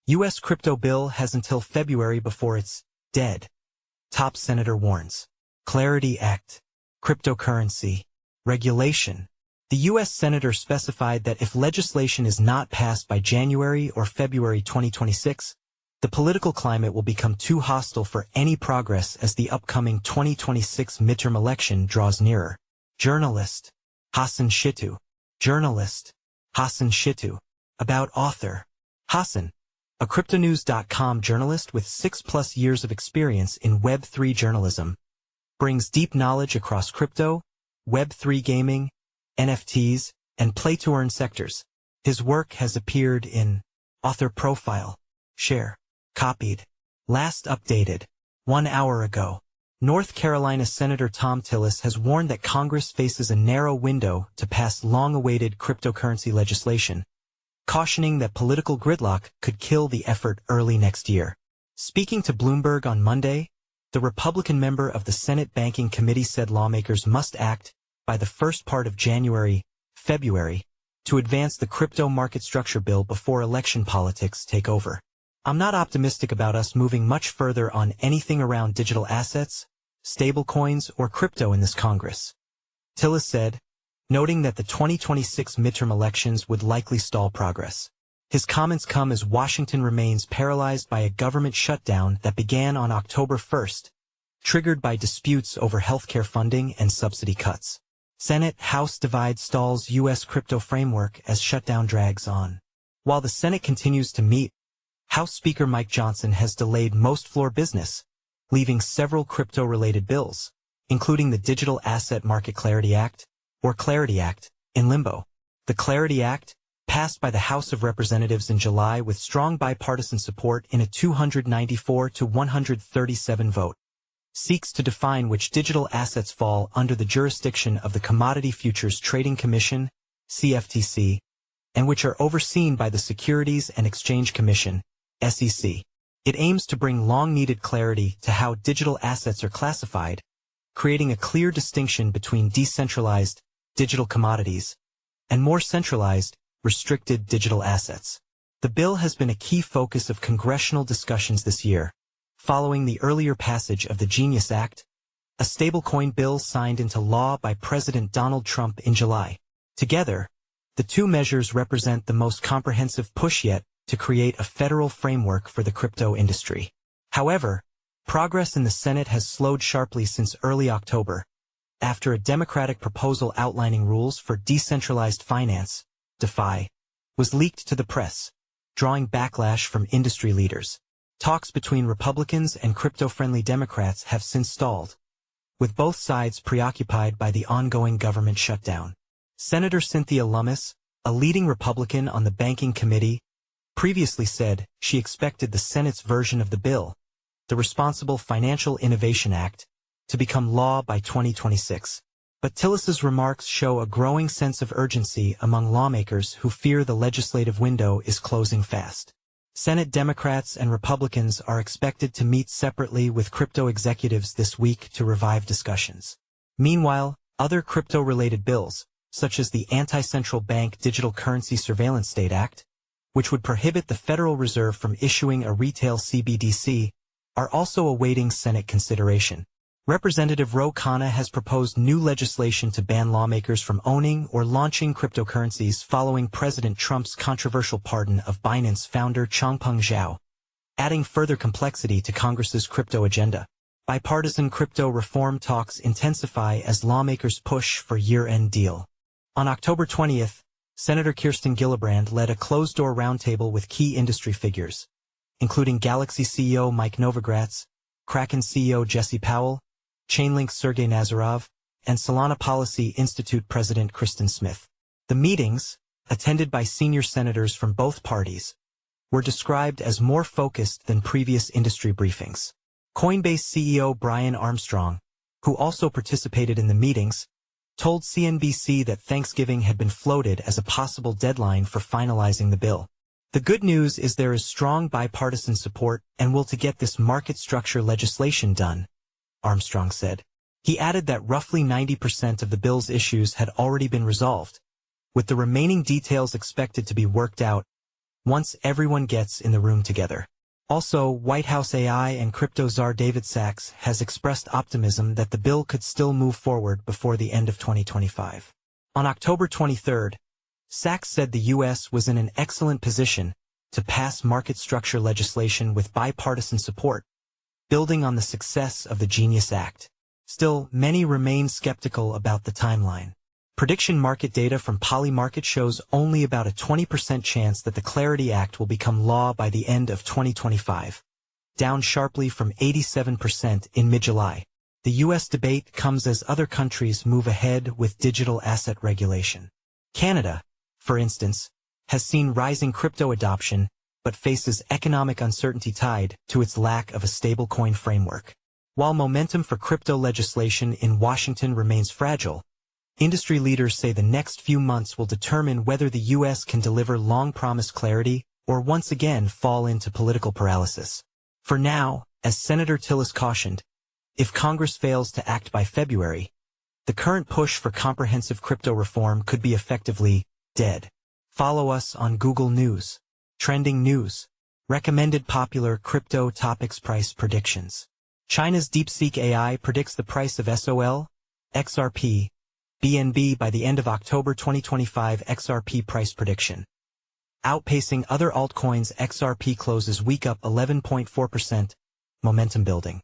U.S. crypto bill has until February before it's dead. Top senator warns. Clarity Act. Cryptocurrency. Regulation. The U.S. Senator specified that if legislation is not passed by January or February 2026, the political climate will become too hostile for any progress as the upcoming 2026 midterm election draws nearer. Journalist. Hassan Shittu. Journalist. Hassan Shittu. About author. Hassan, a cryptonews.com journalist with 6+ years of experience in Web3 journalism, brings deep knowledge across crypto, Web3 gaming, NFTs, and play-to-earn sectors. His work has appeared in Author Profile, Share, Copied, last updated 1 hour ago. North Carolina Senator Thom Tillis has warned that Congress faces a narrow window to pass long-awaited cryptocurrency legislation, cautioning that political gridlock could kill the effort early next year. Speaking to Bloomberg on Monday, the Republican member of the Senate Banking Committee said lawmakers must act by the first part of February, to advance the crypto market structure bill before election politics take over. I'm not optimistic about us moving much further on anything around digital assets, stablecoins, or crypto in this Congress, Tillis said, noting that the 2026 midterm elections would likely stall progress. His comments come as Washington remains paralyzed by a government shutdown that began on October 1st, triggered by disputes over healthcare funding and subsidy cuts. Senate-House divide stalls U.S. crypto framework as shutdown drags on. While the Senate continues to meet, House Speaker Mike Johnson has delayed most floor business, leaving several crypto-related bills, including the Digital Asset Market Clarity Act, or Clarity Act, in limbo. The Clarity Act, passed by the House of Representatives in July with strong bipartisan support in a 294 to 137 vote, seeks to define which digital assets fall under the jurisdiction of the Commodity Futures Trading Commission, CFTC, and which are overseen by the Securities and Exchange Commission, SEC. It aims to bring long-needed clarity to how digital assets are classified, creating a clear distinction between decentralized, digital commodities, and more centralized, restricted digital assets. The bill has been a key focus of congressional discussions this year, following the earlier passage of the Genius Act, a stablecoin bill signed into law by President Donald Trump in July. Together, the two measures represent the most comprehensive push yet to create a federal framework for the crypto industry. However, progress in the Senate has slowed sharply since early October, after a Democratic proposal outlining rules for decentralized finance, DeFi, was leaked to the press, drawing backlash from industry leaders. Talks between Republicans and crypto-friendly Democrats have since stalled, with both sides preoccupied by the ongoing government shutdown. Senator Cynthia Lummis, a leading Republican on the Banking Committee, previously said she expected the Senate's version of the bill, the Responsible Financial Innovation Act, to become law by 2026. But Tillis's remarks show a growing sense of urgency among lawmakers who fear the legislative window is closing fast. Senate Democrats and Republicans are expected to meet separately with crypto executives this week to revive discussions. Meanwhile, other crypto-related bills, such as the Anti-Central Bank Digital Currency Surveillance State Act, which would prohibit the Federal Reserve from issuing a retail CBDC, are also awaiting Senate consideration. Representative Ro Khanna has proposed new legislation to ban lawmakers from owning or launching cryptocurrencies following President Trump's controversial pardon of Binance founder Changpeng Zhao, adding further complexity to Congress's crypto agenda. Bipartisan crypto reform talks intensify as lawmakers push for year-end deal. On October 20th, Senator Kirsten Gillibrand led a closed-door roundtable with key industry figures, including Galaxy CEO Mike Novogratz, Kraken CEO Jesse Powell, Chainlink Sergey Nazarov, and Solana Policy Institute President Kristen Smith. The meetings, attended by senior senators from both parties, were described as more focused than previous industry briefings. Coinbase CEO Brian Armstrong, who also participated in the meetings, told CNBC that Thanksgiving had been floated as a possible deadline for finalizing the bill. The good news is there is strong bipartisan support and will to get this market structure legislation done, Armstrong said. He added that roughly 90% of the bill's issues had already been resolved, with the remaining details expected to be worked out once everyone gets in the room together. Also, White House AI and crypto czar David Sachs has expressed optimism that the bill could still move forward before the end of 2025. On October 23, Sachs said the U.S. was in an excellent position to pass market structure legislation with bipartisan support, building on the success of the Genius Act. Still, many remain skeptical about the timeline. Prediction market data from Polymarket shows only about a 20% chance that the Clarity Act will become law by the end of 2025, down sharply from 87% in mid-July. The U.S. debate comes as other countries move ahead with digital asset regulation. Canada, for instance, has seen rising crypto adoption but faces economic uncertainty tied to its lack of a stablecoin framework. While momentum for crypto legislation in Washington remains fragile, industry leaders say the next few months will determine whether the U.S. can deliver long-promised clarity or once again fall into political paralysis. For now, as Senator Tillis cautioned, if Congress fails to act by February, the current push for comprehensive crypto reform could be effectively dead. Follow us on Google News. Trending news. Recommended popular crypto topics price predictions. China's DeepSeek AI predicts the price of SOL, XRP, BNB by the end of October 2025 XRP price prediction. Outpacing other altcoins, XRP closes week up 11.4%, momentum building.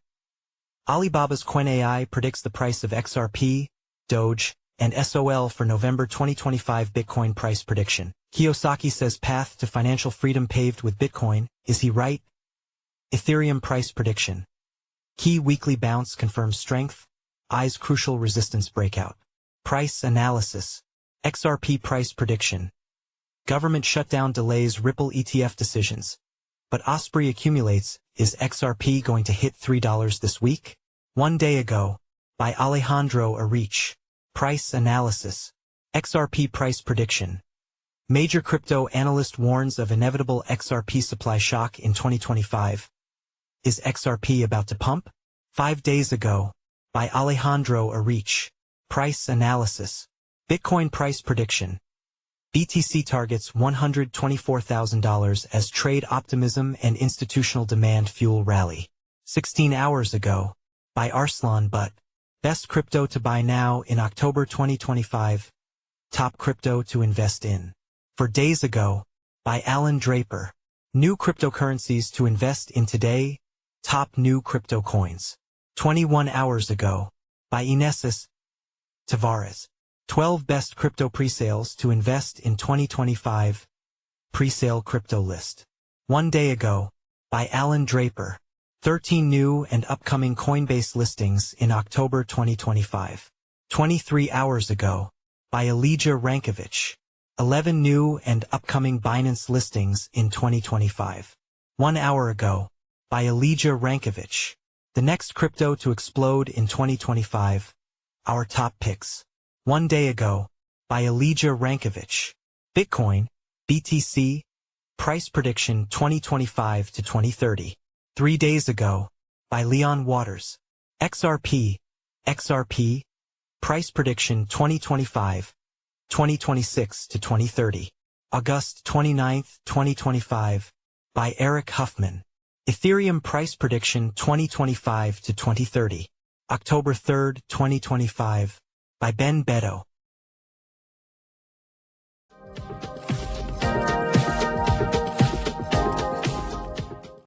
Alibaba's Qwen AI predicts the price of XRP, Doge, and SOL for November 2025 Bitcoin price prediction. Kiyosaki says path to financial freedom paved with Bitcoin. Is he right? Ethereum price prediction. Key weekly bounce confirms strength. Eyes crucial resistance breakout. Price analysis. XRP price prediction. Government shutdown delays Ripple ETF decisions. But Osprey accumulates. Is XRP going to hit $3 this week? 1 day ago. By Alejandro Arich. Price analysis. XRP price prediction. Major crypto analyst warns of inevitable XRP supply shock in 2025. Is XRP about to pump? 5 days ago. By Alejandro Arich. Price analysis. Bitcoin price prediction. BTC targets $124,000 as trade optimism and institutional demand fuel rally. 16 hours ago. By Arslan Butt. Best crypto to buy now in October 2025. Top crypto to invest in. 4 days ago. By Alan Draper. New cryptocurrencies to invest in today. Top new crypto coins. 21 hours ago. By Inesis Tavares. 12 best crypto presales to invest in 2025. Presale crypto list. 1 day ago. By Alan Draper. 13 new and upcoming Coinbase listings in October 2025. 23 hours ago. By Elijah Rankovich. 11 new and upcoming Binance listings in 2025. 1 hour ago. By Elijah Rankovich. The next crypto to explode in 2025. Our top picks. 1 day ago. By Elijah Rankovich. Bitcoin, BTC, price prediction 2025 to 2030. 3 days ago. By Leon Waters. XRP, price prediction 2025, 2026 to 2030. August 29, 2025. By Eric Huffman. Ethereum price prediction 2025 to 2030. October 3, 2025. By Ben Beto.